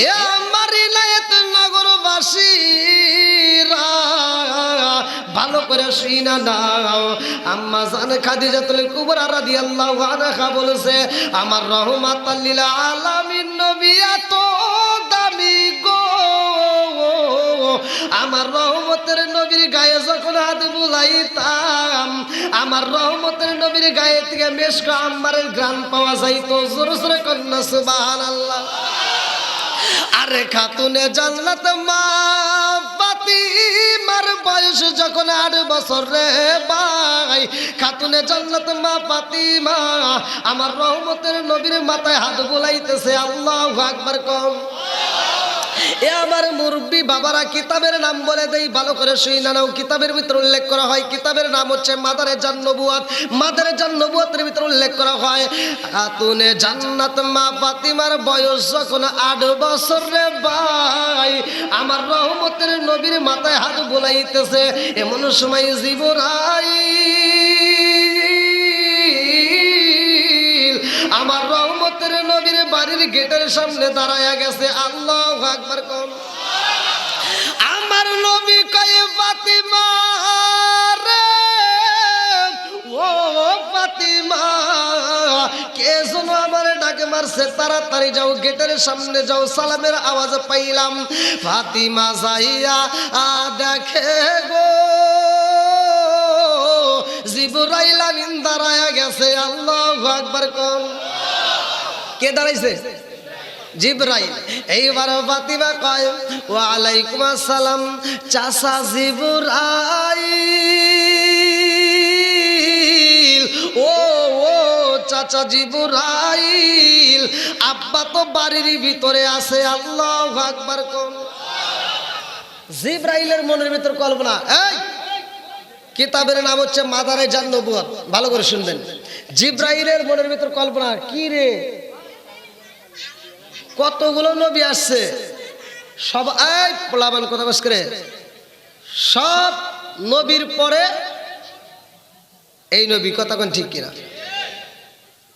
এ আমার ইলায়েত নগরবাসীরা ভালো করে শুনা নাও। আম্মা জান খাদিজাতুল কুবরা রাদিয়াল্লাহু আনহা বলেছে, আমার রহমাতাল লিল আলামিন নবী এত দামি গো, আমার রহমতের নবীর গায়ে যখন হাত বুলাইতাম, আমার রহমতের নবীর গায়ে থেকে মেশক আম্মারের ঘ্রাণ পাওয়া যাইতো। জোরে জোরে কন্যা সুবহানাল্লাহ। আরে খাতুনে জান্নাত মা ফাতিমার বয়স যখন 8 বছর রে ভাই, খাতুনে জান্নাত মা ফাতিমা আমার রহমতের নবীর মাথায় হাত বুলাইতেছে। আল্লাহু আকবার কম। এ আমার মুরব্বী বাবারা, কিতাবের নাম বলে দেই, ভালো করে শুইনা নাও। কিতাবের ভিতর উল্লেখ করা হয়, কিতাবের নাম হচ্ছে মাদারে জান নবুয়াত। মাদারে জান নবুয়াতের ভিতর উল্লেখ করা হয়, খাতুনে জান্নাত মা ফাতিমার বয়স যখন 8 বছর রে ভাই, আমার রহমতের নবীর মাথায় হাত বুলাইতেছে। এমন সময় জিবরাইল আমার রহমতের নবীর বাড়ির গেটের সামনে দাঁড়ায়া গেছে। আল্লাহু আকবার কোন। আমার নবী কয়, ফাতিমা রে, ও ফাতিমা, কে যেন আমার ডাকে মারছে, তাড়াতাড়ি যাও, গেটের সামনে যাও। সালামের আওয়াজ পাইলাম। ফাতিমা যাইয়া দেখে গো জিবরাইল আমিন দাঁড়ায়া গেছে। আল্লাহু আকবার কোন। কে দাঁড়াইছে? জিবরাইল। এইবার ফাতিমা কয়, ওয়া আলাইকুম আসসালাম চাচা জিবরাইল। ও ও চাচা জিবরাইল, আব্বা তো বাড়ির ভিতরে আছে। আল্লাহু আকবার কোন। জিবরাইলের মনের ভিতর কল্পনা। এই কিতাবের নাম হচ্ছে মাদারে জান নবুয়াত, ভালো করে শুনবেন। জিবরাইলের মনের ভিতর কল্পনা, কি রে কতগুলো নবী আসছে, সব এই পোলাবান কথা বাস করে, সব নবীর পরে এই নবী, কথা কোন ঠিক কিনা?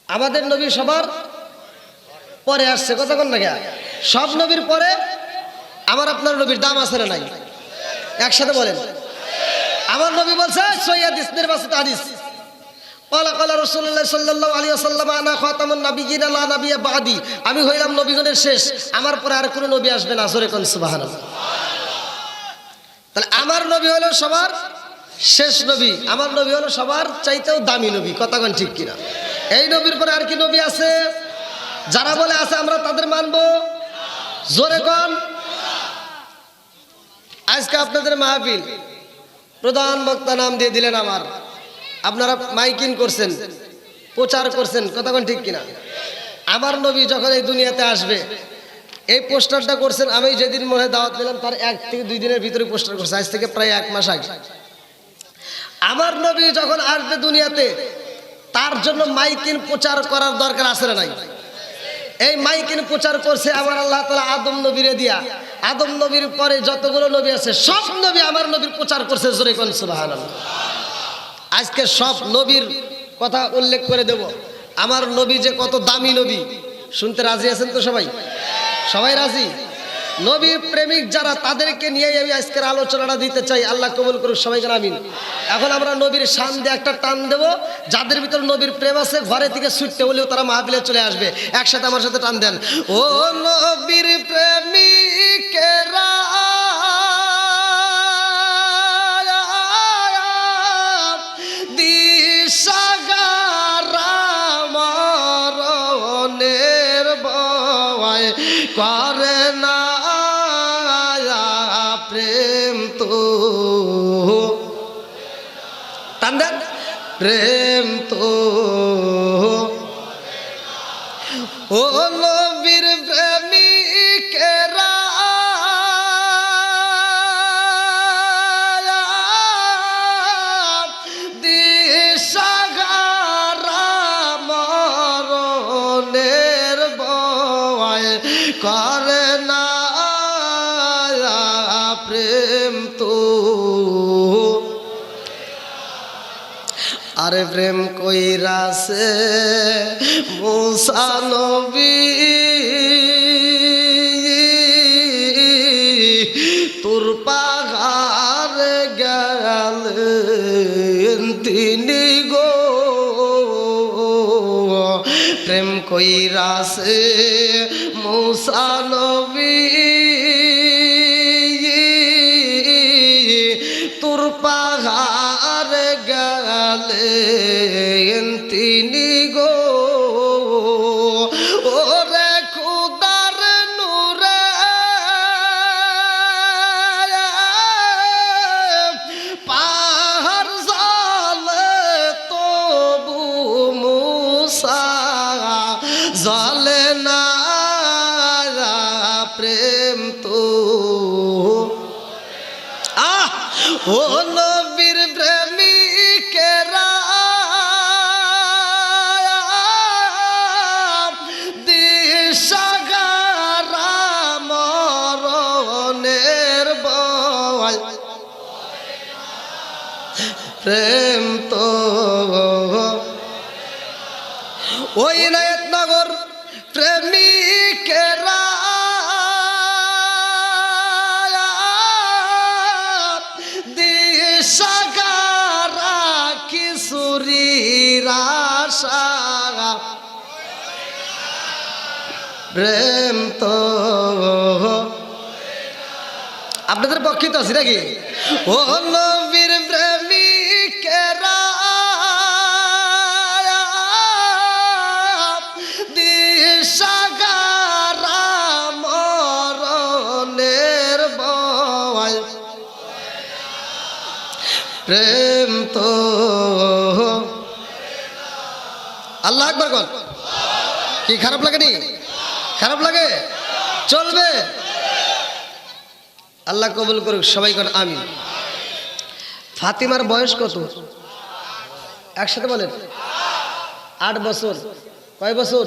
আমাদের নবী সবার পরে আসছে, কথা কোন না? সব নবীর পরে আমার আপনার নবীর দাম আছে না নাই? একসাথে বলেন। আমার নবী বলছে, সহিহ হাদিস, নির্বাচিত হাদিস, ক্বালা ক্বালা রাসূলুল্লাহ সাল্লাল্লাহু আলাইহি ওয়াসাল্লাম, আনা খাতামুন নাবিয়্যিন লা নাবিয়্যা বাদি, আমি হইলাম নবীগণের শেষ, আমার পরে আর কোনো নবী আসবে না। জোরে কোন সুবহানাল্লাহ। তাহলে আমার নবী হলো সবার শেষ নবী, আমার নবী হলো সবার চাইতেও দামি নবী, কথা কোন ঠিক কিনা? এই নবীর পরে আর কি নবী আছে? যারা বলে আছে আমরা তাদের মানবো, জোরে কোন। আজকে আপনাদের মাহফিল, প্রধান বক্তা নাম দিয়ে দিলেন আমার, আপনারা মাইকিং করছেন, প্রচার করছেন, কথা কোন ঠিক কিনা? আমার নবী যখন এই দুনিয়াতে আসবে, এই পোস্টারটা করছেন, আমি যেদিন মনে দাওয়াত দিলাম তার 1 থেকে 2 দিনের ভিতরে পোস্টার করছে, আজ থেকে প্রায় 1 মাস আগে। আমার নবী যখন আসবে দুনিয়াতে, তার জন্য মাইকিং প্রচার করার দরকার আছে না নাই? এই মাইকিং প্রচার করছে আমার আল্লাহ তাআলা আদম নবীরে দিয়া। আদম নবীর পরে যতগুলো নবী আছে সব নবী আমার নবীর প্রচার করছে। জোরে কোন সুবহানাল্লাহ। আজকে সব নবীর কথা উল্লেখ করে দেব। আমার নবী যে কত দামি নবী, শুনতে রাজি আছেন তো সবাই? সবাই রাজি? নবীর প্রেমিক যারা, তাদেরকে নিয়ে আমি আজকের আলোচনাটা দিতে চাই। আল্লাহ কবুল করুক, সবাইকে আমিন। এখন আমরা নবীর শান দিয়ে একটা টান দেব। যাদের ভিতর নবীর প্রেম আছে, ঘরে থেকে ছুটতে হলেও তারা মাহফিলে চলে আসবে। একসাথে আমার সাথে টান দেন। ও নবীর প্রেমিকেরা দিশাহারা মরণের ভয় করে না প্রেম তো, টান দেন, প্রেম তো। ও নবীর প্রেমিকেরা দিশাহারা মরণের ভয় করে না প্রেম তো। আরে প্রেম কইরাছে মুসা নবী, কইরাছে মুসা নবী তোর পাহাড় গেলেন তিনি গো ওরে খুদার নূরে পাহাড় জালে তবু মুসা জালে না প্রেম তো ও নবীর প্রেমিকেরা দিশাহারা মরণের ভয় প্রেম তো ওই নায়তনগর প্রেমিকেরা দিশাহারা কিশোরীর আশা প্রেম তো আপনাদের পক্ষে তো আছি নাকি ও নবীর প্রেমিকেরা দিশাহারা মরণের ভয় প্রেম তো আল্লাহ আকবার কর কি খারাপ লাগে নি খারাপ লাগে চলবে আল্লাহ কবুল করুক সবাই কর আমিন ফাতিমার বয়স কত একসাথে বলেন 8 বছর কয় বছর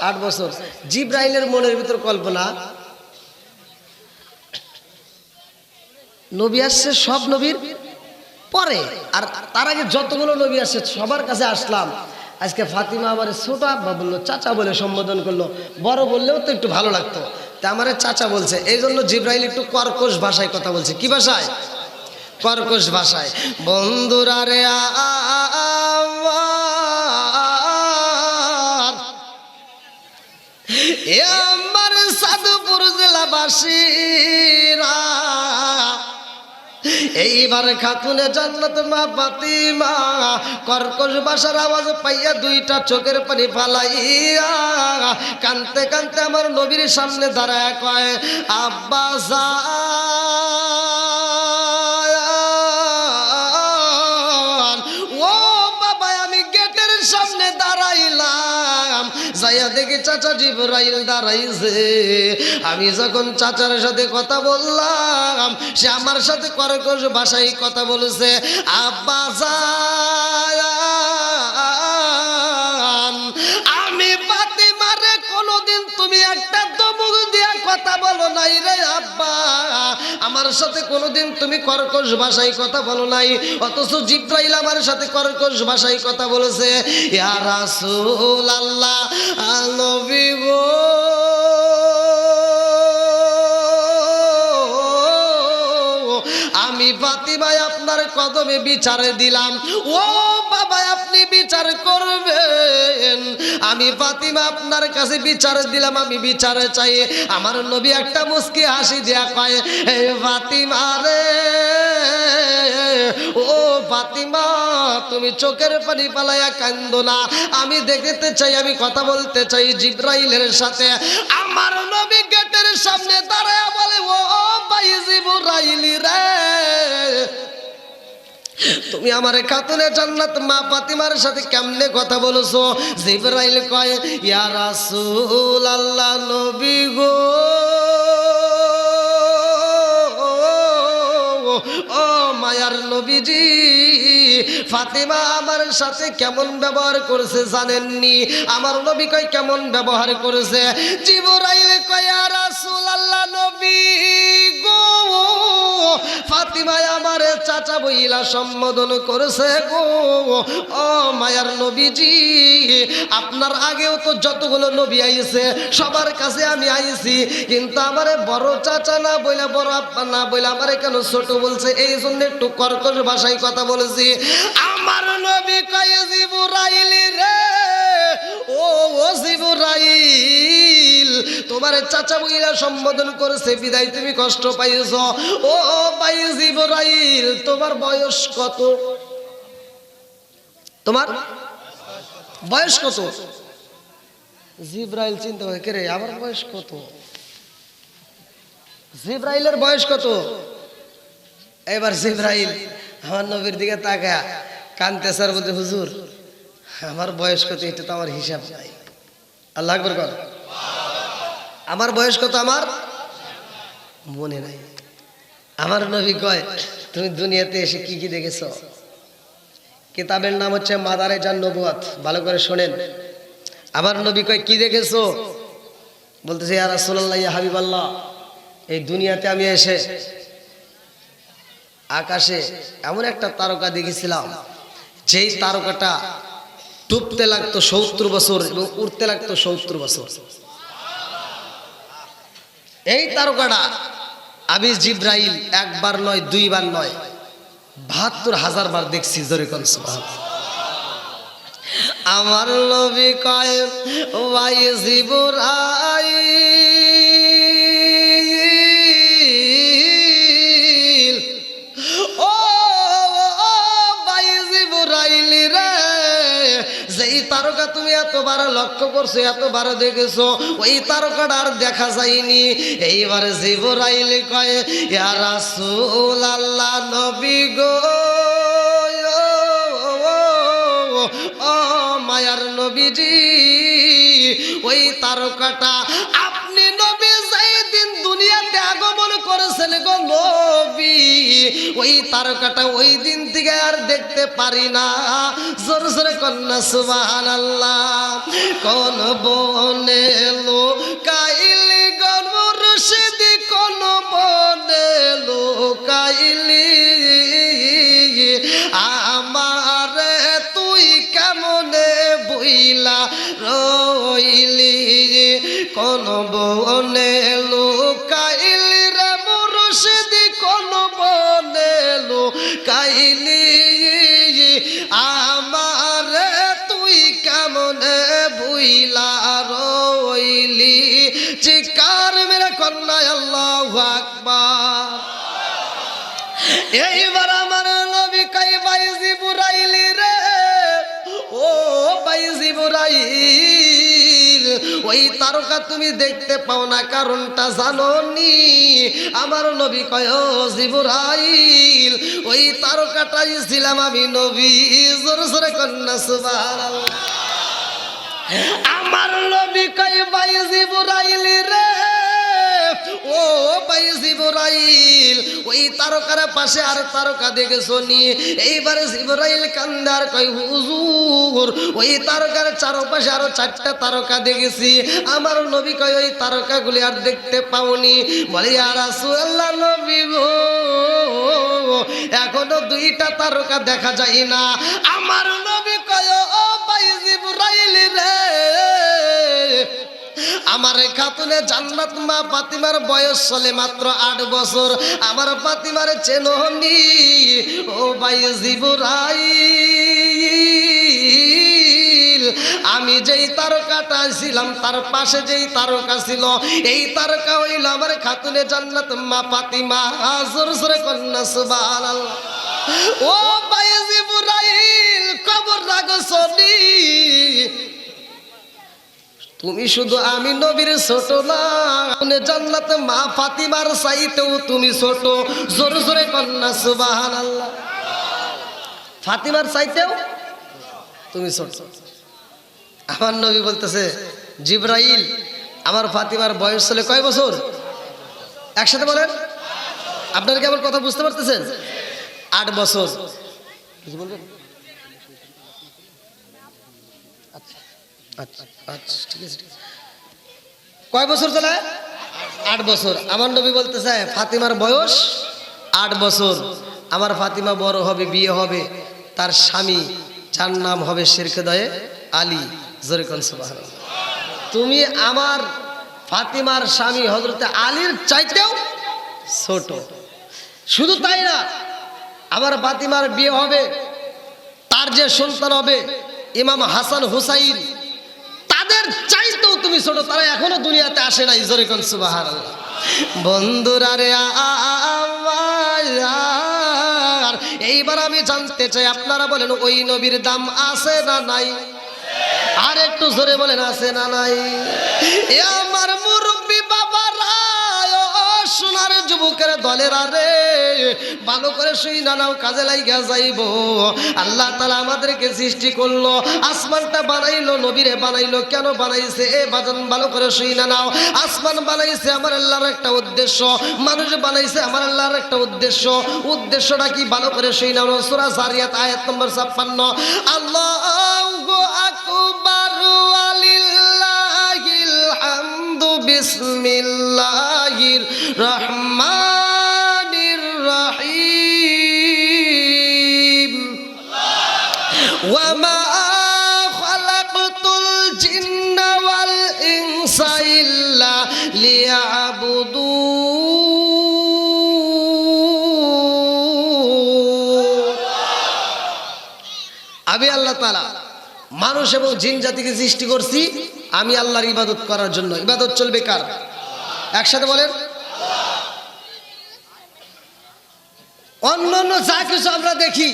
8 বছর জিব্রাইলের মনের ভিতর কল্পনা নবী আসছে সব নবীর পরে আর তার আগে যতগুলো নবী আসছে সবার কাছে আসলাম আজকে ফাতিমা আমার ছোট আব্বা বললো চাচা বলে সম্বোধন করলো বড় বললেও তো একটু ভালো লাগতো তা আমার চাচা বলছে এই জন্য জিব্রাইল একটু কর্কশ ভাষায় কথা বলছে কি ভাষায় কর্কশ ভাষায় বন্ধুরা রে আমার সাধুপুর জেলাবাসীরা এইবার খাতুনে জান্নাত মা ফাতিমা কর্কশ ভাষার আওয়াজ পাইয়া দুইটা চোখের পানি ফালাইয়া কানতে কানতে আমার নবীর সামনে দাঁড়ায় কয় আব্বা জান ও বাবা আমি গেটের সামনে দাঁড়াইলাম যাইয়া দেখি চাচা জিবরাইল দাঁড়াইছে আমি যখন চাচার সাথে কথা বললাম সে আমার সাথে কর্কশ ভাষায় কথা বলেছে আব্বা জান আমি ফাতিমারে কোনোদিন তুমি একটা দমুক দিয়া কথা বলো নাই রে আব্বা আমার সাথে কোনোদিন তুমি কর্কশ ভাষায় কথা বলো নাই অথচ জিবরাইল আমার সাথে কর্কশ ভাষায় কথা বলেছে ইয়া রাসূলুল্লাহ নবী গো আমি ফাতিমা আপনার কদমে বিচার দিলাম ও বাবা আপনি বিচার করবেন আমি ফাতিমা আপনার কাছে বিচার দিলাম আমি বিচার চাই আমার নবী একটা মুস্কি হাসি দেয়া কয় হে ফাতিমা রে ও ফাতিমা তুমি চোখের পানি পালাইয়া কান্দো না আমি দেখতে চাই আমি কথা বলতে চাই জিবরাইলের সাথে আমার নবী গেটের সামনে দাঁড়ায় বলে ও ভাই জিবরাইল রে তুমি আমার খাতুনে জান্নাত মা ফাতিমার সাথে কেমনে কথা বলছো জিবরাইল কয় ইয়া রাসূলুল্লাহ নবী গো ও মায়ার নবীজি ফাতিমা আমার সাথে কেমন ব্যবহার করেছে জানেননি আমার নবী কয় কেমন ব্যবহার করেছে জিবরাইল কয় ইয়া রাসূলুল্লাহ নবী গো ফাতিমা আমার চাচা বইলা সম্বোধন করেছে গো ও মায়ার নবীজি আপনার আগেও তো যতগুলো নবী আইছে সবার কাছে আমি আইছি কিন্তু আমারে বড় চাচা না বইলা বড় আব্বা না বইলা আমারে কেন ছোট বলছে এই জন্য একটু কর্কশ ভাষায় কথা বলেছি আমার নবী কয় জিবরাইল রে ও ও জিবরাইল, তোমার চাচা বুইরা সম্বোধন করেছে বিদায় তুমি কষ্ট পাইছো। ও ভাই জিবরাইল, তোমার বয়স কত? তোমার বয়স কত? জিবরাইল চিন্তা করে, কে রে আমার বয়স কত? জিবরাইলের বয়স কত? এবার জিবরাইল আমার নবীর দিকে তাকায়া কানতেছে আর বলতে, হুজুর আমার বয়স কত এটা তো আমার হিসাব নাই। আল্লাহু আকবার কর। আমার বয়স কত আমার মনে নাই। আমার নবী কয়, তুমি দুনিয়াতে এসে কি কি দেখেছো? কিতাবের নাম হচ্ছে মাদারে জান নবুয়াত, ভালো করে শোনেন। আমার নবী কয়, কি দেখেছো? বলতেছে, ইয়া রাসূলুল্লাহ, ইয়া হাবিবাল্লাহ, এই দুনিয়াতে আমি এসে আকাশে এমন একটা তারকা দেখেছিলাম, যেই তারকাটা ডুবতে লাগতো 70 বছর এবং উঠতে লাগতো 70 বছর। এই তারকাটা আমি জিবরাইল একবার নয়, দুইবার নয়, ৭২,০০০ বার দেখছি। জোরে কোন সুবহানাল্লাহ। আমার নবী কয়, ওয়াই জিবরাইল, ও ভাই জিবরাইল রে, যেই তারকা তুমি এতবার লক্ষ্য করছো, এতবার দেখেছো, ওই তারকাটা আর দেখা যায়নি। এইবার জিবরাইল কয়, ইয়া রাসূলুল্লাহ, নবী গো, ও মায়ার নবীজি, ওই তারকাটা আপনি নবী যেই দিন দুনিয়াতে আগমন করেছেন গো নবী, ওই তারকাটা ওই দিন থেকে আর দেখতে পারি না। জোরে জোরে কন্যা সুবহানাল্লাহ। কোন বনে লুকাইলি গো মুর্শিদি, কোন বনে লুকাইলি, আমারে তুই কেমনে বইলা রইলি, কোন বনে লুকাইলি রে মুর্শিদি, কোন বনে লুকাইলি, আমারে তুই কেমনে বইলা রইলি। চিৎকার মেরে কন্যা আল্লাহু আকবার। এইবার আমার নবী কই, ভাই জিবরাইল রে, ও ভাই জিবরাইল, ওই তারকা তুমি দেখতে পাও না, কারণটা জানো নি? আমার নবী কয়, ও জিবরাইল, ওই তারকাটাই ছিলাম আমি নবী। জোরে জোরে কন্যা সুবহানাল্লাহ। আমার নবী কয়, ভাই জিবরাইল রে, ও ভাই জিবরাইল, ওই তারকার পাশে আর তারকা দেখেছো নি? এইবারে জিবরাইল কান্দার কয়, হুজুর ওই তারকার চারপাশে আরো 4টা তারকা দেখেছি। আমার নবী কয়, ওই তারকাগুলি আর দেখতে পাওনি? বলে, ইয়া রাসূলুল্লাহ, নবী গো, এখনো 2টা তারকা দেখা যায় না। আমার নবী কয়, ও ভাই জিবরাইল রে, আমার খাতুনে জান্নাত মা ফাতিমার বয়স চলে মাত্র 8 বছর। আমার ফাতিমার চেননি? ও ভাই জিবরাইল, আমি যেই তারকাটা ছিলাম তার পাশে যেই তারকা ছিল, এই তারকা হইল আমার খাতুনে জান্নাত মা ফাতিমা। জোরে জোরে কন্যা সুবহানাল্লাহ। ও ভাই জিবরাইল, খবর রাখছনি? তুমি শুধু আমি নবীর ছোট না, জান্নাতে মা ফাতিমার চাইতেও তুমি ছোট। জোরে জোরে কন্যা সুবহানাল্লাহ। ফাতিমার চাইতেও তুমি ছোট। আমার নবী বলতেছে, জিবরাইল, আমার ফাতিমার বয়স ছিল কয় বছর? একসাথে বলেন। আপনারা কি আমার কথা বুঝতে পারতেছেন? 8 বছর। কিছু বলবেন? আচ্ছা ঠিক আছে। কয় বছর চলে? 8 বছর। আমার নবী বলতেছে, ফাতিমার বয়স 8 বছর। আমার ফাতিমা বড় হবে, বিয়ে হবে, তার স্বামী যার নাম হবে শেরখদয়ে আলী। জোরে কোন সুবহানাল্লাহ। তুমি আমার ফাতিমার স্বামী হযরতে আলীর চাইতেও ছোট। শুধু তাই না, আমার ফাতিমার বিয়ে হবে, তার যে সন্তান হবে ইমাম হাসান হুসাইন, তুমি ছোট, তারা এখনো দুনিয়াতে আসে নাই। জোরে কোন সুবহানাল্লাহ। বন্ধুরা রে আমার, এইবার আমি জানতে চাই আপনারা বলেন ওই নবীর দাম আছে না নাই? আর একটু জোরে বলেন আছে না নাই? এ আমার মুরব্বী বাবারা, সোনার যুবকের দলেরা রে, ভালো করে শুই না নাও, কাজে লাইগা যাইব। আল্লাহ তাআলা আমাদেরকে সৃষ্টি করলো, আসমানটা বানাইলো, নবীরে বানাইলো। কেন বানাইছে? এ বাজান ভালো করে শুই না নাও। আসমান বানাইছে আমার আল্লাহর একটা উদ্দেশ্য, মানুষ বানাইছে আমার আল্লাহর একটা উদ্দেশ্য। উদ্দেশ্যটা কি? ভালো করে শুই নাও। সূরা জারিয়াত আয়াত নম্বর 56। আল্লাহু আকবার ওয়ালিল্লাহিল হামদু বিসমিল্লাহির রহমানির রহিম। ওয়া মা খালাকতুল জিন্না ওয়াল ইনসা ইল্লা লিয়াবুদুন। আমি আল্লাহ তাআলা মানুষ এবং জিন জাতিকে সৃষ্টি করছি আমি আল্লাহর ইবাদত করার জন্য। ইবাদত চলবে কার? একসাথে বলেন। অন্যান্য যা কিছু আমরা দেখি,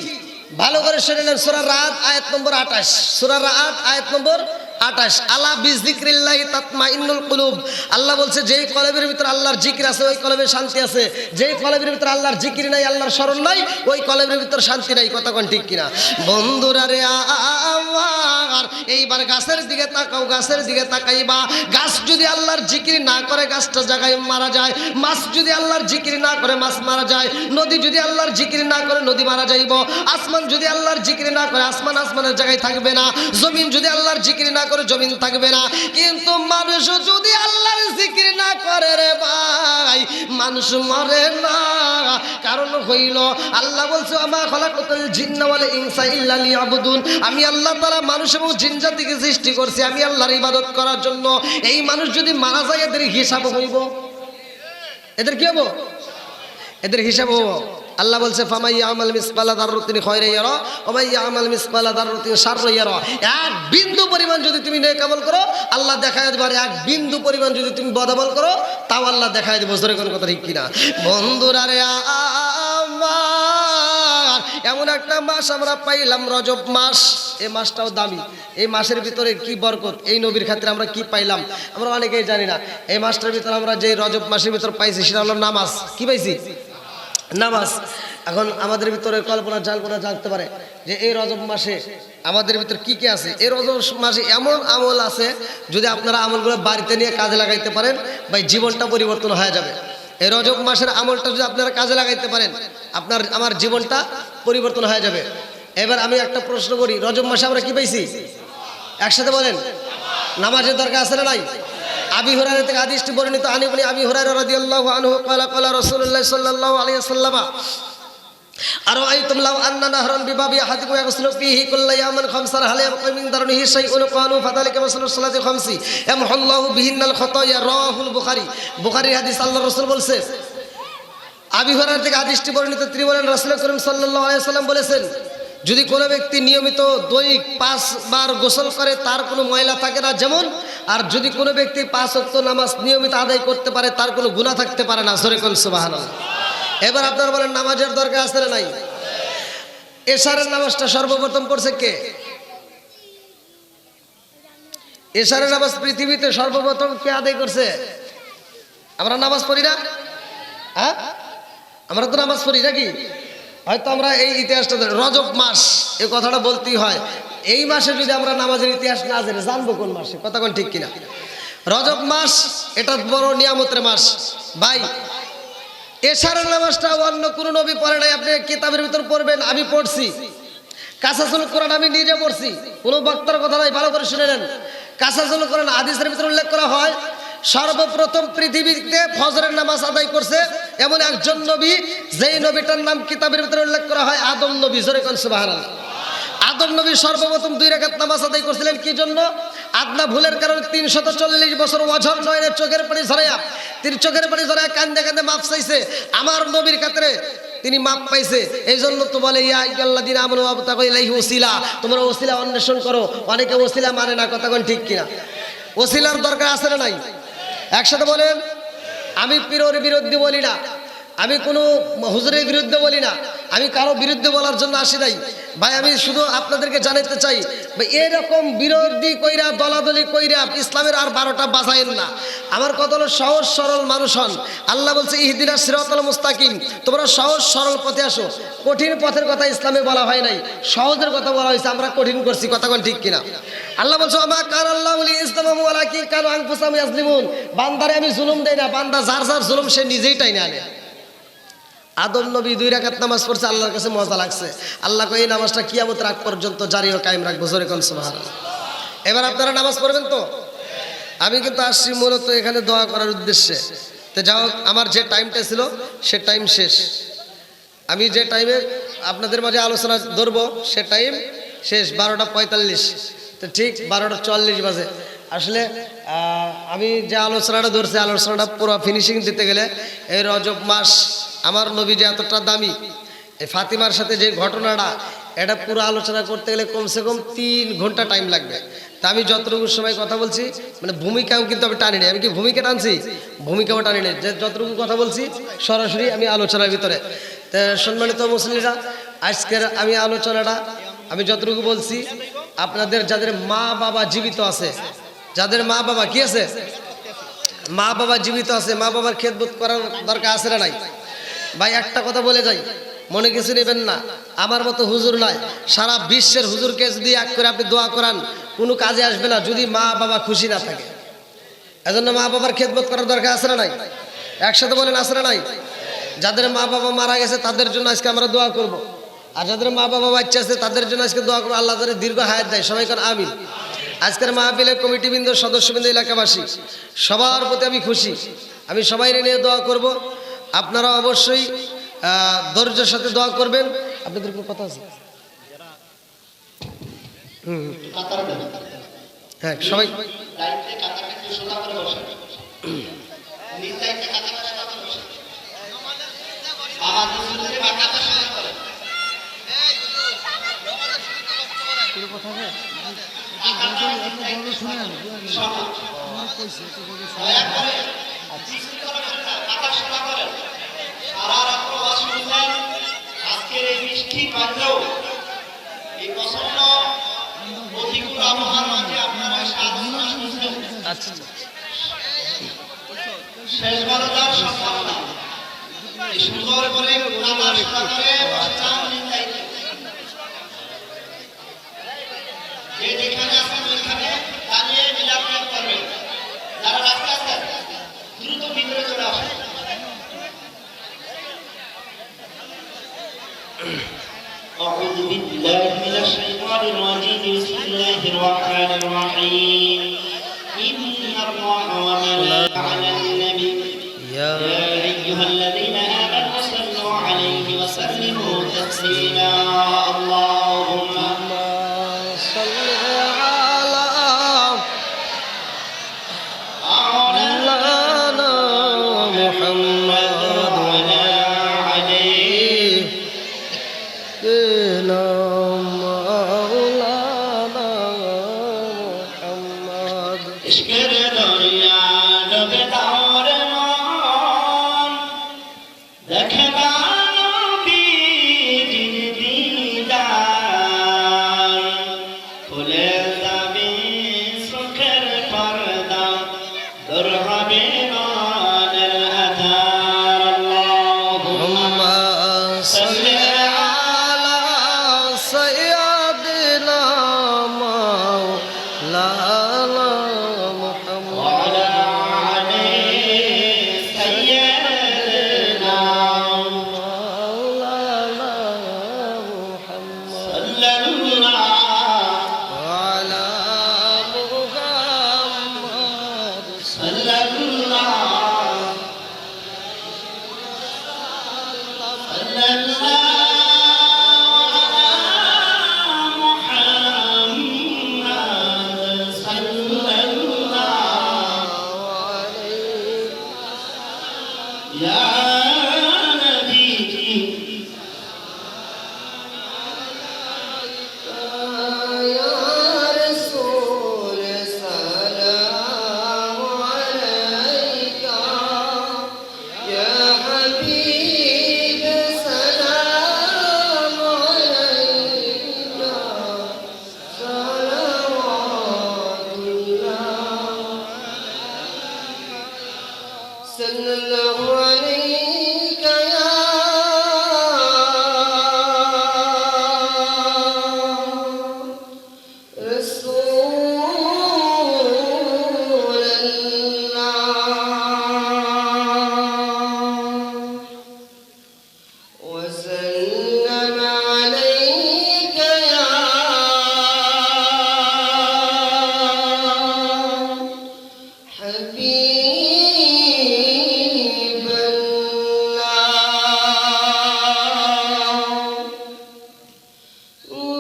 ভালো করে শুনে নেন। সূরা রাদ আয়াত নম্বর 28। সূরা রাদ আয়াত নম্বর 28। আলা বিযিকরিল্লাহি তাতমাইন্নুল কুলুব। আল্লাহ বলছে যেই কলবের ভিতর আল্লাহর জিকির আছে ওই কলবে শান্তি আছে। যেই কলবের ভিতর আল্লাহর জিকির নাই, আল্লাহর স্মরণ নাই, ওই কলবের ভিতর শান্তি নাই। কথা কোন ঠিক কিনা? বন্ধুরা রে আমার, এইবার গাছের দিকে তাকাও, গাছের দিকে তাকাইবা। গাছ যদি আল্লাহর জিকির না করে গাছটা জায়গায় মারা যায়। মাছ যদি আল্লাহর জিকির না করে মাছ মারা যায়। নদী যদি আল্লাহর জিকির না করে নদী মারা যাইব। আসমান যদি আল্লাহর জিকির না করে আসমান আসমানের জায়গায় থাকবে না। জমিন যদি আল্লাহর জিকির না করে জমিন থাকবে না। কিন্তু মানুষ যদি আল্লাহর জিকির না করে রে ভাই, মানুষ মরে না। কারণ হইল আল্লাহ বলছে আমা খালাকাতুল জিন্না ওয়াল ইনসা ইল্লা লিয়াবুদুন। আমি আল্লাহ তাআলা মানুষ এবং জিন জাতিকে সৃষ্টি করছি আমি আল্লাহর ইবাদত করার জন্য। এই মানুষ যদি মারা যায় এদের হিসাব হইব। এদের কি হবো? এদের হিসাব হবো। আল্লাহ বলছে ফামাইয়া আমাল মিসকালা দাররাতিন খায়রান ইয়ারা ওয়া মাইয়া আমাল মিসকালা দাররাতিন শাররান ইয়ারা। এক বিন্দু পরিমাণ যদি তুমি নেক আমল করো আল্লাহ দেখায় দেবে, আর এক বিন্দু পরিমাণ যদি তুমি বদ আমল করো তাও আল্লাহ দেখায় দেবে। জোরে কোন কথা ঠিক কিনা? বন্ধুরা রে আমার, এমন একটা মাস আমরা পাইলাম রজব মাস। এই মাসটাও দামি। এই মাসের ভিতরে কি বরকত, এই নবীর খাতিরে আমরা কি পাইলাম আমরা অনেকেই জানি না। এই মাসটার ভিতরে আমরা যে রজব মাসের ভিতর পাইছি সেটা হলো নামাজ। কি পাইছি? নামাজ। এখন আমাদের ভিতরে কল্পনা জল্পনা জানতে পারে যে এই রজব মাসে আমাদের ভিতর কি কি আছে। এই রজব মাসে এমন আমল আছে, যদি আপনারা আমলগুলো বাড়িতে নিয়ে কাজে লাগাইতে পারেন ভাই, জীবনটা পরিবর্তন হয়ে যাবে। এই রজব মাসের আমলটা যদি আপনারা কাজে লাগাইতে পারেন আপনার আমার জীবনটা পরিবর্তন হয়ে যাবে। এবার আমি একটা প্রশ্ন করি, রজব মাসে আমরা কি পাইছি? একসাথে বলেন। নামাজের দরকার আছে না নাই? আবি হুরায়রা থেকে হাদিসটি বর্ণিত। আন ইবনে আবি হুরায়রা রাদিয়াল্লাহু আনহু ক্বালা ক্বালা রাসূলুল্লাহ সাল্লাল্লাহু আলাইহি ওয়াসাল্লাম আরাআইতুম লাউ আন্না নাহরান বিবাবি আহাদিকুম ইয়াগসিলু ফীহি কুল্লা ইয়াওমিন খামসান হাল ইয়াবকা মিন দারনিহি শাইউন ক্বালু ফাযালিকা মাসালুস সালাতি খামসি ইয়ামহুল্লাহু বিহিন্নাল খাতায়া। রাওয়াহুল বুখারী। বুখারীর হাদিস। আল্লাহর রাসূল বলছে, আবি হুরায়রা থেকে হাদিসটি বর্ণিত, তিনি বলেন রাসূল করিম সাল্লাল্লাহু আলাইহি ওয়াসাল্লাম বলেছেন, যদি কোনো ব্যক্তি নিয়মিত দৈনিক 5 বার গোসল করে তার কোনো ময়লা থাকে না যেমন, আর যদি কোনো ব্যক্তি 5 ওয়াক্ত নামাজ নিয়মিত আদায় করতে পারে তার কোনো গুনাহ থাকতে পারে না। জোরে কোন সুবহানাল্লাহ। এবার আপনারা বলেন নামাজের দরকার আছে না নাই? এশারের নামাজটা সর্বপ্রথম পড়ছে কে? এশারের নামাজ পৃথিবীতে সর্বপ্রথম কে আদায় করছে? আমরা নামাজ পড়ি না? হ্যাঁ, আমরা তো নামাজ পড়ি নাকি? হয়তো আমরা এই ইতিহাসটা রজব মাস এই কথাটা বলতেই হয়। এই মাসে যদি আমরা নামাজের ইতিহাস না জেনে জানবো কোন মাসে? কথা কোন ঠিক কিনা? রজব মাস এটা বড় নিয়ামতের মাস ভাই। এশারের নামাজটা অন্য কোনো নবী পড়ে নাই। আপনি কিতাবের ভিতর পড়বেন, আমি পড়ছি। কাসাসুল কোরআন আমি নিজে পড়ছি, কোনো বক্তার কথা নাই, ভালো করে শুনে নেন। কাসাসুল কোরআন হাদিসের ভিতর উল্লেখ করা হয় সর্বপ্রথম পৃথিবীতে ফজরের নামাজ আদায় করছে এমন একজন নবী, যেই নবীটার নাম কিতাবের ভিতরে উল্লেখ করা হয় আদম নবী। জোরে কোন সুবহানাল্লাহ। আদম নবী সর্বপ্রথম 2 রাকাত নামাজ আদায় করছিলেন। কি জন্য? আদনা ভুলের কারণে 340 বছর ওয়াজর নয়নের চোখের পানি ঝরাইয়া, তিনি চোখের পানি ঝরাইয়া কান্দে কান্দে মাপ চাইছে। আমার নবীর খাতিরে তিনি মাপ পাইছে। এই জন্য তো বলে ইয়া আইয়ুহাল্লাযীনা আমানু ওয়াবতাগু ইলাইহি ওসিলা, তোমরা ওসিলা অন্বেষণ করো। অনেকে ওসিলা মানে না। কথা কোন ঠিক কিনা? ওসিলার দরকার আছে না নাই? একসাথে বলেন। আমি পীরের বিরুদ্ধে বলি না, আমি কোনো হুজুরের বিরুদ্ধে বলি না, আমি কারো বিরুদ্ধে বলার জন্য আসি নাই ভাই। আমি শুধু আপনাদেরকে জানাতে চাই এরকম বিরোধী কইরা দলাদলি কইরা ইসলামের আর 12টা বাজায়েন না। আমার কথা হলো সহজ সরল মানুষ হন। আল্লাহ বলছে ইহদিনাস সিরাতাল মুস্তাকিম, তোমরা সহজ সরল পথে আসো। কঠিন পথের কথা ইসলামে বলা হয় নাই, সহজের কথা বলা হয়েছে। আমরা কঠিন করছি, কথা কোন ঠিক কিনা? আল্লাহ বলছে আমা কান আল্লাহু লিইসলামু ওয়ালাকিন কানু আনফুসাহুম ইয়াজলিমুন। বান্দারে আমি জুলুম দেই না, বান্দা যার যার জুলুম সে নিজেই টাইনে আনে। আদম নবী 2 রাকাত নামাজ পড়ছে, আল্লাহর কাছে মজা লাগছে। আল্লাহ কই এই নামাজটা কিয়ামত রাত পর্যন্ত জারি ও কায়েম রাখবো। জোরে কোন সুবহানাল্লাহ। এবার আপনারা নামাজ পড়বেন তো? আমি কিন্তু আসছি মূলত এখানে দোয়া করার উদ্দেশ্যে। তো যাও, আমার যে টাইমটা ছিল সে টাইম শেষ। আমি যে টাইমে আপনাদের মাঝে আলোচনা ধরবো সে টাইম শেষ 12টা 45। তো ঠিক 12টা 44 বাজে। আসলে আমি যে আলোচনাটা ধরছি, আলোচনাটা পুরো ফিনিশিং দিতে গেলে এই রজব মাস আমার নবী যে এতটা দামি, এই ফাতিমার সাথে যে ঘটনাটা, এটা পুরো আলোচনা করতে গেলে কমসে কম 3 ঘন্টা টাইম লাগবে। তা আমি যতটুকু সময় কথা বলছি, মানে ভূমিকাও কিন্তু আমি টানি নি। আমি কি ভূমিকা টানছি? ভূমিকাও টানি নি। যে যতটুকু কথা বলছি সরাসরি আমি আলোচনার ভিতরে। তো সম্মানিত মুসলিমরা, আজকের আমি আলোচনাটা আমি যতটুকু বলছি, আপনাদের যাদের মা বাবা জীবিত আছে, যাদের মা বাবা কি আছে, মা বাবা জীবিত আছে, মা বাবার খেদমত করার দরকার আছে না নাই? ভাই একটা কথা বলে যাই, মনে কিছু নেবেন না। আমার মতো হুজুর নয়, সারা বিশ্বের হুজুরকে যদি এক করে আপনি দোয়া করান কোনো কাজে আসবে না যদি মা বাবা খুশি না থাকে। এজন্য মা বাবার খেদমত করার দরকার আছে না নাই? একসাথে বলেন আছে না নাই? যাদের মা বাবা মারা গেছে তাদের জন্য আজকে আমরা দোয়া করব। আর যাদের মা বাবা বাচ্চা আছে তাদের জন্য আজকে দোয়া করবো, আল্লাহ তাদের দীর্ঘ হায়াত দেয়। সবাই কারণ আমিন। আজকের মাহফিলের কমিটিবৃন্দ, সদস্যবৃন্দ, এলাকাবাসী সবার প্রতি আমি খুশি। আমি সবাই নিয়ে দোয়া করব। আপনারা অবশ্যই ধৈর্যের সাথে দোয়া করবেন। আপনাদের কোনো কথা আছে? হ্যাঁ, সবাই আজকের এই বৃষ্টি পাইলেও এই প্রচন্ড প্রতিকূল আবহাওয়ার মাঝে আপনারা আচ্ছা শেষ ভালো যাওয়ার সম্ভাবনা এই সুন্দর করে যে যেখানে আছেন ওইখানে দাঁড়িয়ে মিলাপ করবেন। যারা রাস্তায় আছেন দ্রুত ভিতরে চলে আসেন। أعوذ بالله من الشيطان الرجيم. بسم الله الرحمن الرحيم. إن الله وملائكته على النبي يا أيها الذين آمنوا صلوا عليه وسلموا تسليما. اللهم صل على مولانا محمد وعلى عليه مولانا محمد. इश्क़ दुनिया डूबे दौर मान देखना नबी जिन दीदार खुले जाबे सुखर पर्दा दूर হবে মানের আধার। আল্লাহুম্মা সাল্লি على سيدنا مولانا محمد وعلى علي سيدنا مولانا محمد صلى الله وعلى محمد صلى الله صلى الله محمد صلى الله عليه يا نبي يا رسول سلام الله عليك يا رسول الله وسلم عليك يا حبيب الله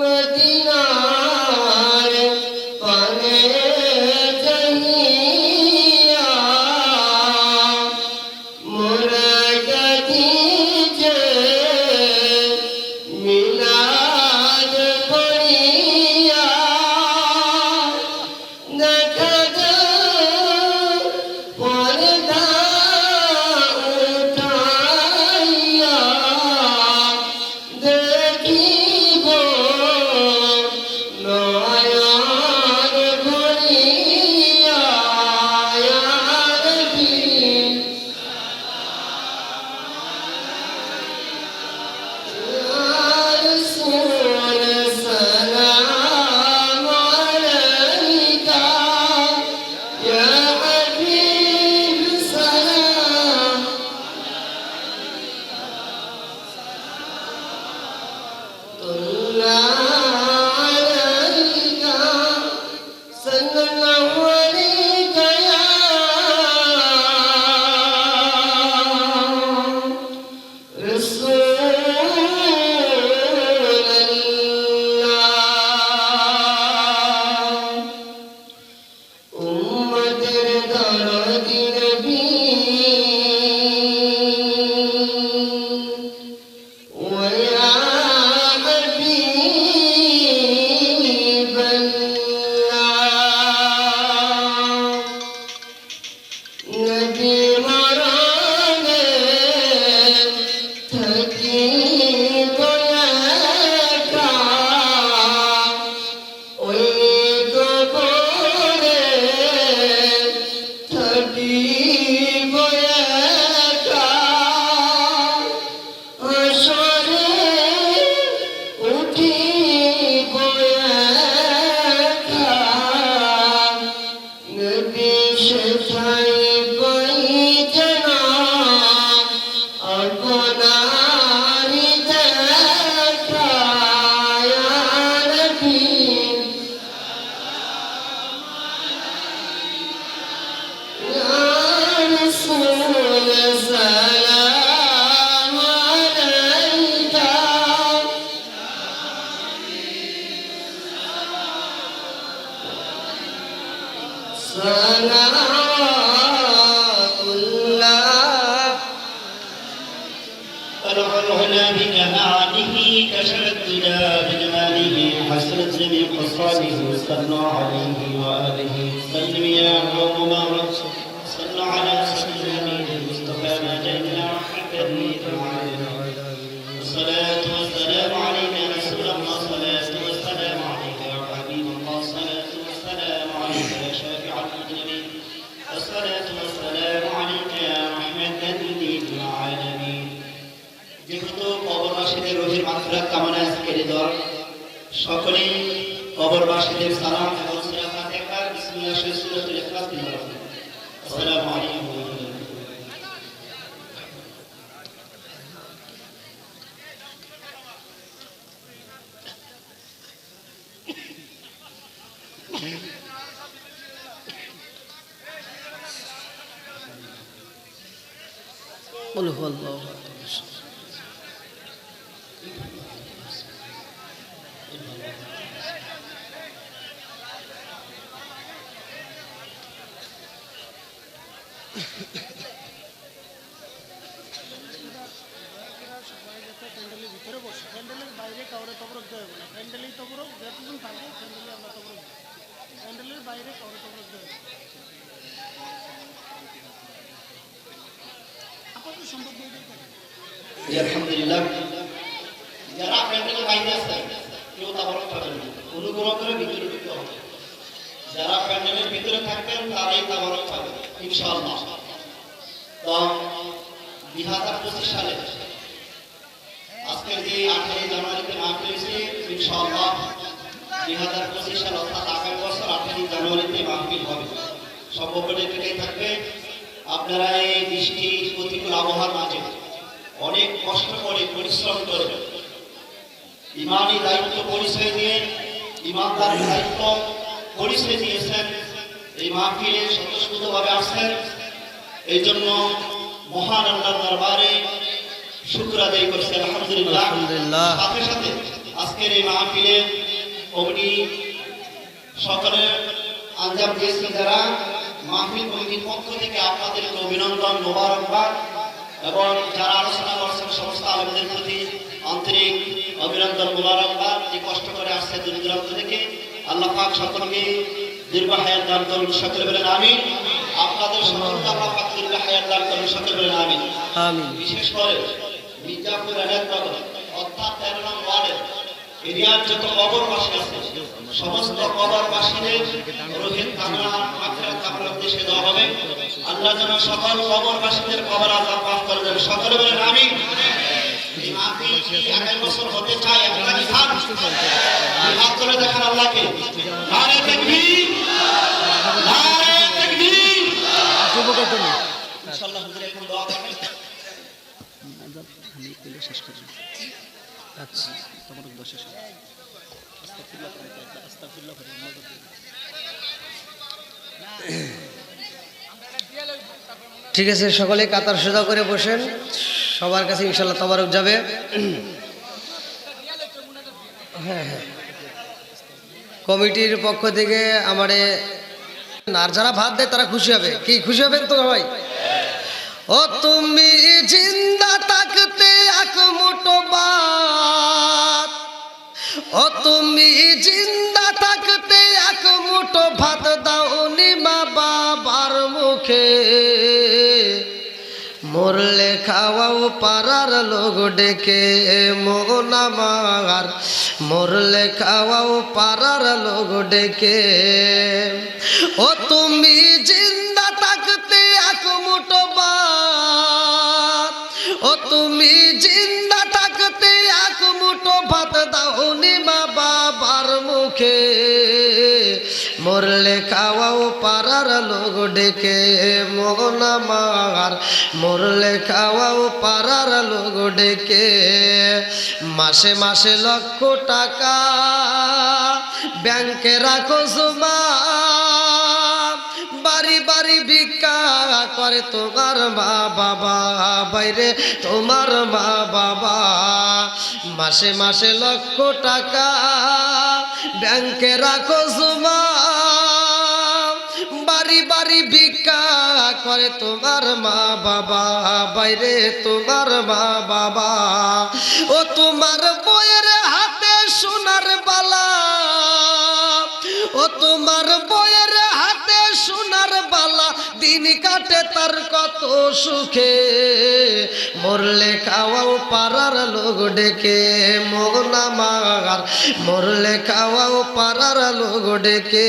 মদিনার পানে যাইয়া মোরা গাদিছে মিলাদ পড়িয়া দেখা যায় পর্দা উঠাইয়া দেখিব নয়ন ভরিয়া ইয়া নবী ইয়া রাসূল সালাম আলাইকা ইয়া হাবিব সালাম عليك صلى الله عليك يا رسول الله উম্মতের দরদি নবী ويا حبيب الله نبي مرانه থাকি দয়াকা ওই কবরে থাকি বয়াকা আসরে উঠি বয়াকা নবী সেথাই পাই জানা আপনার দেখা ইয়া নবী ইয়া রাসূল সালাম আলাইকা সালাতুল্লাহ فرحنا بكماله كشف الدجى بجماله حسنت جميع خصاله صلوا عليه وآله سلم يا قوم بارك صلوا على سيدنا المصطفى ما جئنا وحبه الصلاة والسلام عليك يا رسول الله صلاة والسلام عليك يا حبيب الله صلاة والسلام عليك يا شافع المذنبين الصلاة والسلام عليك يا رحمة للعالمين যেহেতু কবরবাসীদের রোহের মাগফিরাত কামনায় আজকের এই দর সকলেই কবরবাসীদের সালাম এবং সূরা ফাতিহা বিসমিল্লাহ সূরাতুল ইখলাস তিলাওয়াত করুন। আসসালামু আলাইকুম ওয়া রাহমাতুল্লাহ। قل هو الله প্যান্ডেলের ভিতরে বসে প্যান্ডেলের বাইরে কাউরে তবরক দেওয়া হবে না প্যান্ডেলেই তবরক যতক্ষণ থাকবে প্যান্ডেলে আমরা তবরক দেব প্যান্ডেলের বাইরে কাউরে তবরক দেওয়া হবে আপাতত সম্ভব হয়ে যায় জি আলহামদুলিল্লাহ যারা প্যান্ডেলের বাইরে আছে কেউ তাবরক পাবেন না অনুগ্রহ করে ভিতরে ঢুকতে হবে যারা প্যান্ডেলের ভিতরে থাকবেন তারাই তাবরক পাবেন ইনশাআল্লাহ তো 2025 সালে আজকের যে 18 জানুয়ারিতে মাহফিল হয়েছে, ইনশাআল্লাহ 2025 সাল অর্থাৎ আগামী বছর 18 জানুয়ারিতে মাহফিল হবে। সম্ভব হলে এটাই থাকবে। আপনারা এই বৃষ্টি প্রতিকূল আবহাওয়ার মাঝে অনেক কষ্ট করে পরিশ্রম করে ইমানি দায়িত্ব পরিচয় দিয়ে, ইমানদারের দায়িত্ব পরিচয় দিয়েছেন, এই মাহফিলে স্বতঃস্ফূর্তভাবে আসছেন। এই জন্য মহান আল্লাহর দরবারে শুকর আদায় করছি, আলহামদুলিল্লাহ। আলহামদুলিল্লাহ। সাথে সাথে আজকের এই মাহফিলে কমিটি সকলে আঞ্জাম দিয়েছেন, যারা মাহফিল কমিটির পক্ষ থেকে আপনাদেরকে অভিনন্দন, মোবারকবাদ, এবং যারা আলোচনা করছেন সমস্ত আলেমদের প্রতি আন্তরিক অভিনন্দন, মোবারকবাদ। যে কষ্ট করে আসছে দূর দূরান্ত থেকে, আল্লাহ পাক সকলকে দীর্ঘ হায়াত দান করুন, সকলে বলেন আমিন। আপনাদের সকলকে আল্লাহ পাক দীর্ঘ হায়াত দান করুন, সকলে বলেন আমিন। আমিন। বিশেষ করে মির্জাপুর এলাকার অর্থাৎ 13 নং ওয়ার্ডের এরিয়ার যত কবরবাসী আছে, সমস্ত কবরবাসীদের রোহিত কামনা, আখিরাত কামনা উদ্দেশ্যে দেওয়া হবে। আল্লাহ যেন সকল কবরবাসীদের কবর আযাব মাফ করে দেন, সকলে বলেন আমিন। এই মাহফিল কি আগামী বছর হতে চায়? আপনারা কি চান? হাত তুলে দেখান আল্লাহকে। নারে তাকবীর, নারে তাকবীর। ইনশাআল্লাহ হুজুর এখন দোয়া করবেন। আমি পেলে শেষ করি। আচ্ছা, তোমার দোষ শেষ। আস্তাগফিরুল্লাহ করে, আস্তাগফিরুল্লাহ করে, মদদ দিন। ঠিক আছে, সকলে কাতার সোজা করে বসেন। সবার কাছে ইনশাল্লাহ তবারক যাবে। হ্যাঁ হ্যাঁ, কমিটির পক্ষ থেকে আমারে আর যারা ভাত দেয় তারা খুশি হবে। কি খুশি হবেন তো ভাই? ও তুমি জিন্দা থাকতে এক মুঠো ভাত, ও তুমি জিন্দা থাকতে এক মুঠো ভাত দাওনি মা বাবার মুখে, মরলে খাওয়াও পাড়ার লোক ডেকে মন আমার, মরলে খাওয়াও পাড়ার লোক ডেকে। ও তুমি জিন্দা থাকতে এক মুঠো ভাত, ও তুমি জিন্দা থাকতে এক মুঠো ভাত দাওনি মা বাবার মুখে, মরলে খাওয়াও পাড়ার লোক ডেকে মন আমার, মরলে খাওয়াও পাড়ার লোক ডেকে। মাসে মাসে লক্ষ টাকা ব্যাংকে রাখো জমা, বাড়ি বাড়ি ভিক্ষা করে তোমার মা বাবা, বাইরে তোমার মা বাবা। মাসে মাসে লক্ষ টাকা ব্যাংকে রাখো জমা, বাড়ি বাড়ি ভিক্ষা করে তোমার মা বাবা, বাইরে তোমার মা বাবা। ও তোমার বইয়ের হাতে সোনার বালা, ও তোমার বইয়ের হাতে সোনার বালা, দিন কাটে তার কত সুখে, মরলে খাওয়াও পাড়ার লোক ডেকে মন আমার, মরলে খাওয়াও পাড়ার লোক ডেকে।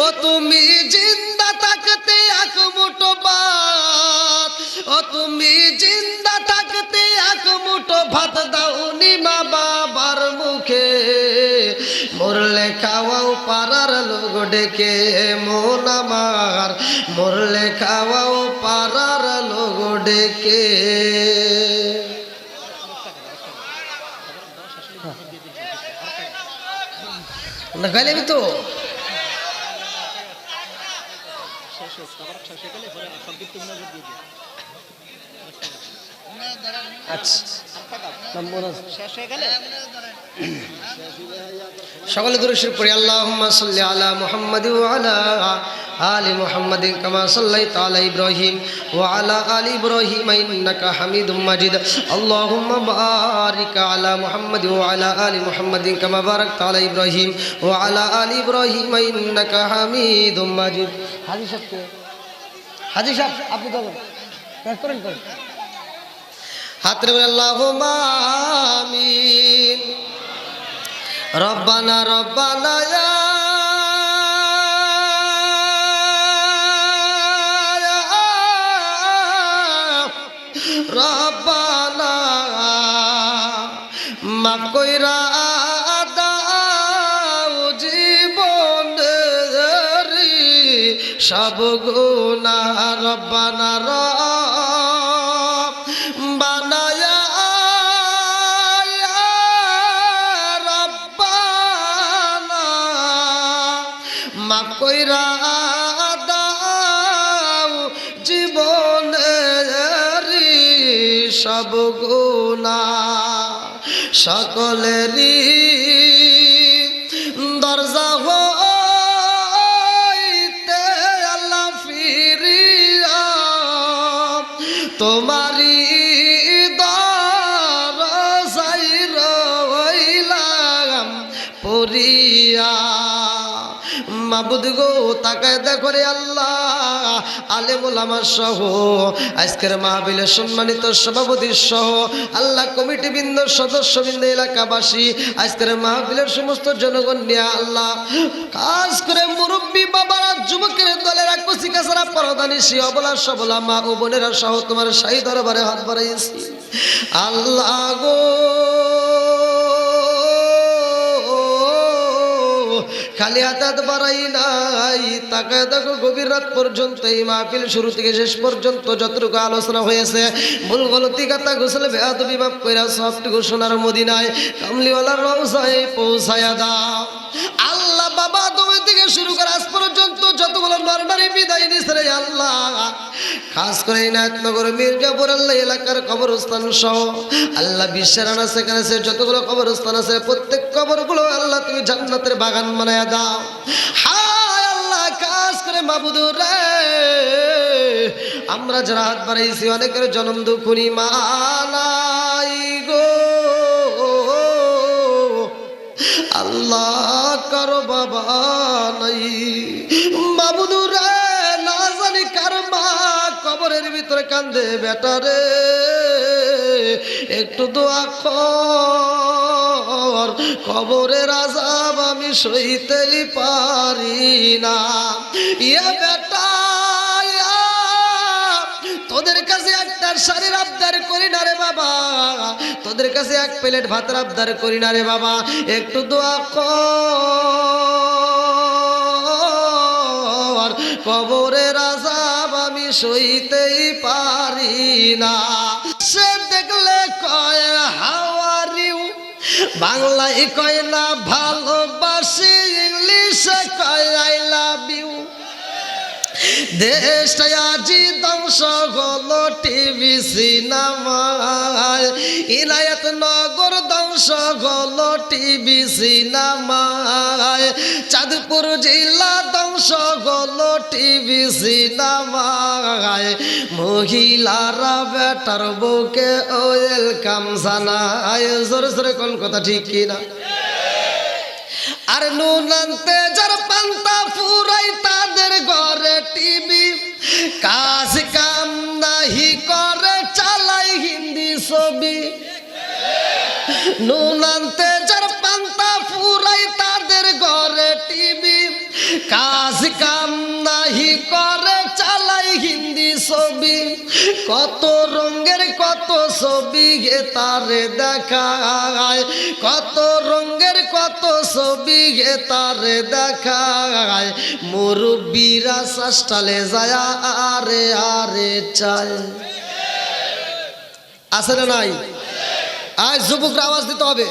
ও তুমি জিন্দা থাকতে এক মুঠো ভাত, ও তুমি জিন্দা থাকতে এক মুঠো ভাত দাওনি মা বাবার মুখে, মরলে খাওয়াও পাড়ার লোক ডেকে মন আমার, মরলে খাওয়াও পাড়ার লোক ডেকে। না খাইলে তো শেষ হোক, তারপর শেষ হয়ে গেলে পরে সংক্ষিপ্ত মুনাজাত দিয়ে দিই। আচ্ছা, শেষ হয়ে গেলে সকলে দরুদ শরীফ পড়ি। আল্লাহুম্মা সাল্লি আলা মুহাম্মাদি ওয়া আলা আলি মুহাম্মাদিন কামা সাল্লাইতা আলা ইব্রাহিম ওয়া আলা আলি ইব্রাহিম ইন্নাকা হামিদুম মাজিদ। আল্লাহুম্মা বারিক আলা মুহাম্মাদি ওয়া আলা আলি মুহাম্মাদিন কামা বারাকতা আলা ইব্রাহিম ওয়া আলা আলি ইব্রাহিম ইন্নাকা হামিদুম মাজিদ। হাজী সাহেব, হাজী সাহেব আপনি বলেন, করেন করেন। হাতরে বলে আল্লাহুম্মা আমিন। রব্বানা রব্বানা ইয়া রব্বানা মাফ কইরা দাও জীবনের সব গুনাহ রব্বানা রব্বানা ইয়া রব্বানা মাফ কইরা দাও জীবনের সব গুনাহ সকলেরই দরজা হইতে আল্লাহ ফিরিয়া তোমারি দরজায় রইলাম পড়িয়া মাবুদ গো তাকায় দেখো রে আল্লাহ আলেম ওলামা সহ আজকের মাহফিলের সম্মানিত সভাপতি সহ আল্লাহ কমিটি বৃন্দ সদস্যবৃন্দ এলাকাবাসী আজকের মাহফিলের সমস্ত জনগণ নিয়ে আল্লাহ কাজ করে মুরব্বী বাবারা যুবকের দলেরা কচি কাছারা পরদানিসী অবলা সবলা মা ও বোনেরা সহ তোমার শাহী দরবারে হাত বাড়াইছি আল্লাহ গো খালি হাত বাড়াই নাই তাকায় দেখো গভীর রাত পর্যন্ত এই মাহফিল শুরু থেকে শেষ পর্যন্ত যতটুকু আলোচনা হয়েছে ভুল গলতি কথা গোসলে বেয়াদবি মাফ কইরা সবটুকু সোনার মদিনায় কামলিওয়ালার রওজায় পৌঁছায়া দাও আল্লাহ বাবা তুমি থেকে শুরু করে আজ পর্যন্ত যতগুলো নরনারী বিদায় নিছে রে আল্লাহ খাস করে ইনায়তনগর মির্জাপুর আল্লাহ এলাকার কবরস্থান সহ আল্লাহ বিশ্বের আনা সেখানে সে যতগুলো কবরস্থান আছে প্রত্যেক কবরগুলো আল্লাহ তুমি জান্নাতের বাগান বানায়া দাও হায় আল্লাহ খাস করে মাবুদ রে আমরা যারা হাত বাড়াইছি অনেকের জন্ম দুঃখুনি মানাই গো আল্লাহ কারো বাবা নাই মাবুদ রে না জানি কার মা কবরের ভিতরে কান্দে বেটা রে একটু দোয়া কর কবরের আযাব আমি সইতেই পারি না ইয়া বেটা তোদের কাছে একটা শাড়ির আবদার করি না রে বাবা তোদের কাছে এক প্লেট ভাতের আবদার করি না রে বাবা একটু দোয়া কর কবরের আযাব আমি সইতেই পারি না সে দেখলে কয় হাউ আর ইউ বাংলায় কয় না ভালোবাসি ইংলিশে কয় আই লাভ ইউ দেশটা আজি ধ্বংস হলো টিভি সিনেমায় ইনায়ত নগর ধ্বংস হলো টিভি সিনেমায় চাঁদপুর জেলা ধ্বংস হলো টিভি সিনেমায় মহিলারা বেটার বউকে ওয়েলকাম জানায় জোরে জোরে কোন কথা ঠিক কিনা আর নুন আনতে যার পান্তা ফুরাই তাদের ঘরে টিভি কাজ কাম নাহি করে চালাই হিন্দি ছবি নুন আনতে যার পান্তা ফুরাই তাদের ঘরে টিভি কাজ কাম নাহি করে চালাই হিন্দি ছবি কত রঙের কত ছবি গে তারে দেখায় কত রঙের কত ছবি গে তারে দেখায় মুরব্বীরা শাস্তালে যায় আরে আরে চায় আছে না নাই আজ যুবকরা আওয়াজ দিতে হবে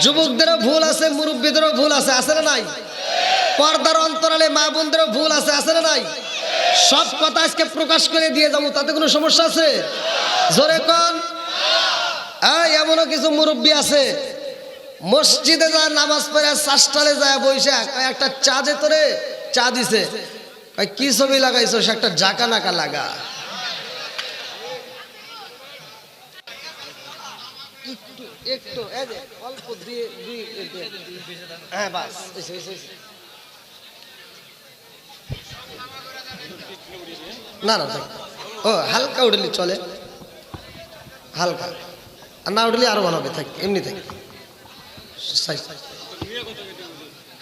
যুবকদেরও ভুল আছে মুরব্বীদেরও ভুল আছে না নাই পর্দার অন্তরালে মা বোনদেরও ভুল আছে না নাই সব কথা আজকে প্রকাশ করে দিয়ে যাবো তাতে কোনো সমস্যা আছে জোরে কোন এমনও কিছু মুরব্বী আছে মসজিদে যায় নামাজ পড়ে শাস্তালে যায় বসে একটা চা দে তোরে চা দিছে কি ছবি লাগাইছো সে একটা জাকা নাকা লাগা একটু অল্প দিয়ে হ্যাঁ বাস না না ও হালকা উঠলি চলে হালকা আর না উঠলে আরো ভালো হবে থাক এমনি থাক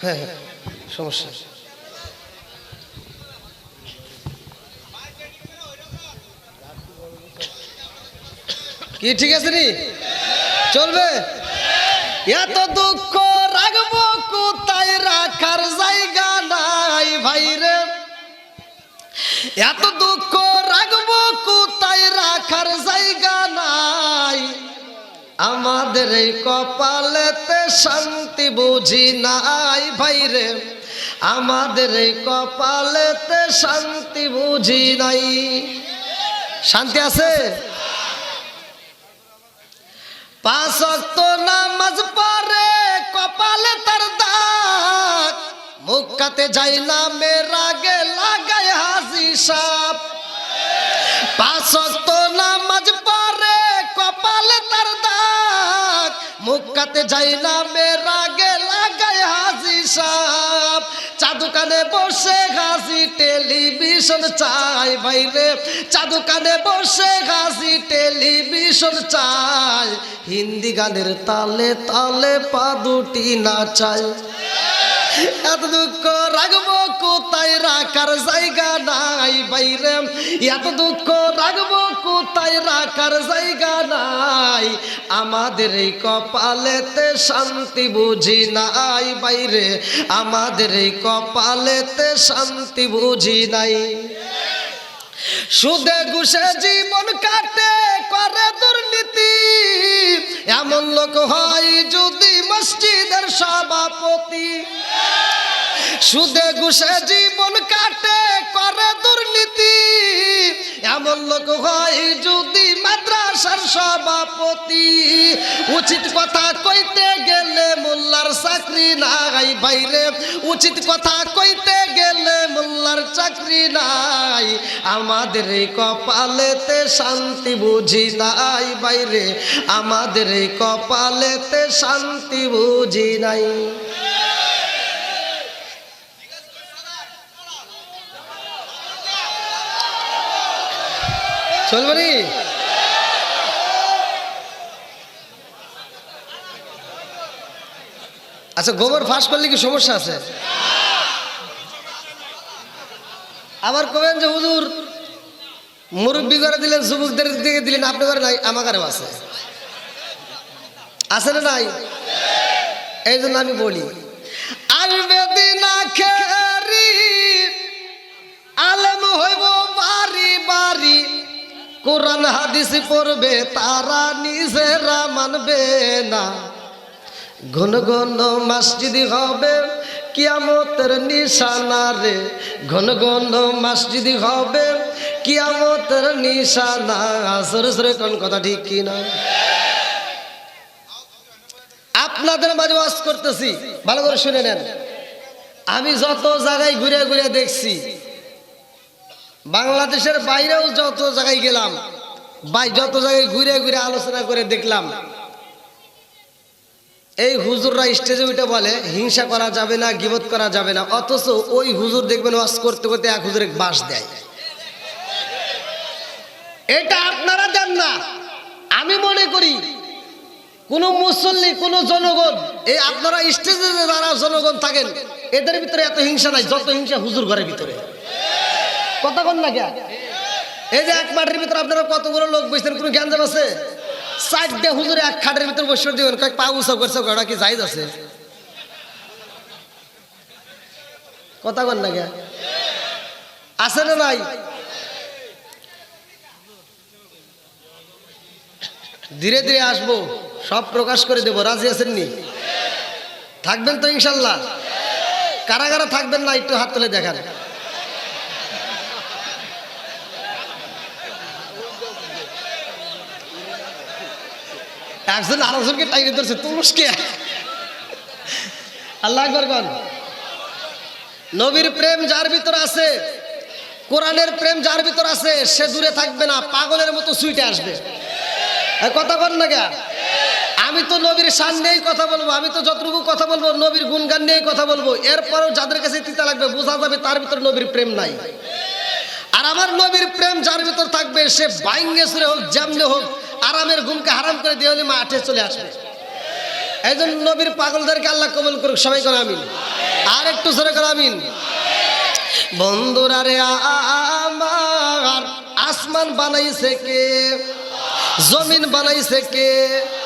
হ্যাঁ হ্যাঁ সমস্যা কি ঠিক আছে নি? চলবে? এত দুঃখ রাখবো কোথায়, রাখার জায়গা নাই ভাইরে। এত দুঃখ রাখবো কোথায়, রাখার জায়গা নাই। আমাদের এই কপালেতে শান্তি বুঝি নাই ভাইরে, আমাদের এই কপালেতে শান্তি বুঝি নাই। শান্তি আছে? 5 ওয়াক্ত নামাজ পড়ে কপালে তার দাগ, মুক্কাতে যাই না মেরা গে লাগায় হাজি সাপ। 5 ওয়াক্ত নামাজ পড়ে কপালে তার দাগ, মুক্কাতে যাই না মেরা গে লাগায় হাজি সাপ। চাদুকানে বসে হাসি টেলিভিশন চাই ভাইরে, চাদুকানে বসে হাসি টেলিভিশন চাই। হিন্দি গানের তালে তালে পা দুটি নাচায়। এত দুঃখ রাখবো কোথায়, রাখার জায়গা নাই বাইরে। এত দুঃখ রাখবো কোথায়, রাখার জায়গা নাই। আমাদের এই কপালেতে শান্তি বুঝি নাই বাইরে, আমাদের এই কপালেতে শান্তি বুঝি নাই। সুদে ঘুষে জীবন কাটে করে দুর্নীতি, এমন লোক হয় যদি মসজিদের সভাপতি। সুদে ঘুষে জীবন কাটে করে দুর্নীতি, এমন লোক হয় যদি মাদ্রাসার সভাপতি। উচিত কথা কইতে গেলে মোল্লার চাকরি নাই বাইরে, উচিত কথা কইতে গেলে মোল্লার চাকরি নাই। আমাদের এই কপালেতে শান্তি বুঝি নাই বাইরে, আমাদের এই কপালেতে শান্তি বুঝি নাই। চলবে নি? আচ্ছা, গোবর ফাঁস করলে কি সমস্যা আছে? আবার কবেন যে হুজুর মুরব্বী করে দিলেন, যুবকদের দিকে দিলেন, আপনি করে নাই, আমার কারেও আছে। আছে না নাই? এই জন্য আমি বলি, আসবে দিন আখেরি আলেম হইব বাড়ি বাড়ি, কোরআন হাদিস পড়বে তারা নিজেরা মানবে না। ঘন ঘন মসজিদ হবে কিয়ামতের নিশানা রে, ঘন ঘন মসজিদ হবে কিয়ামতের নিশানা। সরে সরে কোন কথা ঠিক কিনা? আপনাদের মাঝে ওয়াজ করতেছি, ভালো করে শুনে নেন। আমি যত জায়গায় ঘুরে ঘুরে দেখছি, বাংলাদেশের বাইরেও যত জায়গায় গেলাম, যত জায়গায় ঘুরে ঘুরে আলোচনা করে দেখলাম, এই হুজুররা স্টেজে উঠে বলে হিংসা করা যাবে না, গীবত করা যাবে না, অথচ ওই হুজুর দেখবেন ওয়াজ করতে করতে এক হুজুরে বাস দেয়। এটা আপনারা দেন না। আমি মনে করি কোন মুসল্লি, কোন জনগণ, এই আপনারা স্টেজে যারা জনগণ থাকেন এদের ভিতরে এত হিংসা নাই যত হিংসা হুজুর ঘরের ভিতরে। কথা বল না কে? এই যে এক মাঠের ভিতরে আপনারা কতগুলো লোক বসছেন, কোন গ্যাঞ্জাম আছে? 4 হুজুরে এক খাটের ভিতরে বসে দিবেন, কয়েক পা উঁচা করছে, ওটা কি জায়েজ আছে? কথা বল না কে? আছে না নাই? ধীরে ধীরে আসবো, সব প্রকাশ করে দেবো। রাজি আছেন নি? থাকবেন তো ইনশাল্লাহ? কারা কারা থাকবেন না একটু হাত তুলে দেখান। একজন আরেকজনকে টাইনে ধরছে, তুরস্কে। আল্লাহ আকবার কোন। নবীর প্রেম যার ভিতর আছে, কোরআনের প্রেম যার ভিতর আছে, সে দূরে থাকবে না, পাগলের মতো সুইটে আসবে। কথা বল না কে? আমি তো নবীর শান নিয়েই কথা বলবো, আমি তো যতটুকু কথা বলবো নবীর গুণগান নিয়েই কথা বলবো। এরপরেও যাদের কাছে তিতা লাগবে, বোঝা যাবে তার ভিতর নবীর প্রেম নাই। আর আমার নবীর প্রেম যার ভিতর থাকবে, সে বাইঙ্গে সুরে হোক, যেমনে হোক, আরামের ঘুমকে হারাম করে দিয়ে হলে মাঠে চলে আসবে। এই জন্য নবীর পাগলদেরকে আল্লাহ কবুল করুক। সবাই করে আমিন। আর একটু জোরে করে আমিন। বন্ধুরা রে আমার, আসমান বানাইছে কে? জমিন বানাইছে কে?